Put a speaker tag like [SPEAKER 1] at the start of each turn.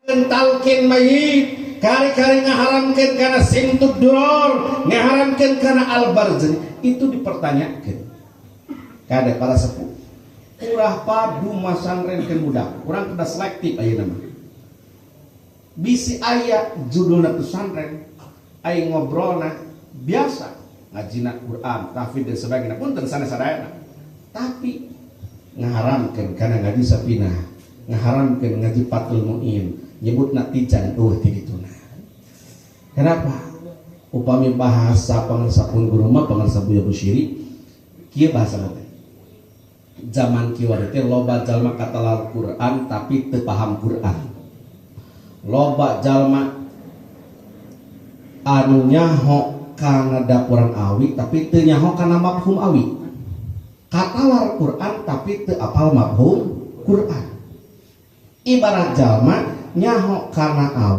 [SPEAKER 1] talkin mayit, kari-kari ngaharamkan karena simtud duror, ngaharamkan karena albarzani, itu dipertanyakan. Kada para sepuh, urah padu masangren ke budak, orang kena selektif aja nama. Bisi ayat judulnya pesantren, ay ngobrolna biasa, ngajina Quran, tahfidz dan sebagainya pun tersana sadayana. Tapi ngaharamkan karena ngaji sapina, ngaharamkan ngaji patul mu'in, nyebut natijan tidituna. Kenapa? Upami bahasa pangarsa pun guru mah pangarsa Buya Busyiri, kieu bahasa teh. Zaman kieu teh loba jalma katalal Quran tapi teu paham Quran. Loba jalma anu nyaho kana dapuran awi tapi teu nyaho kana mafhum awi. Katalar Quran tapi teu apal mafhum Quran. Ibarat jalma nyaho kana awi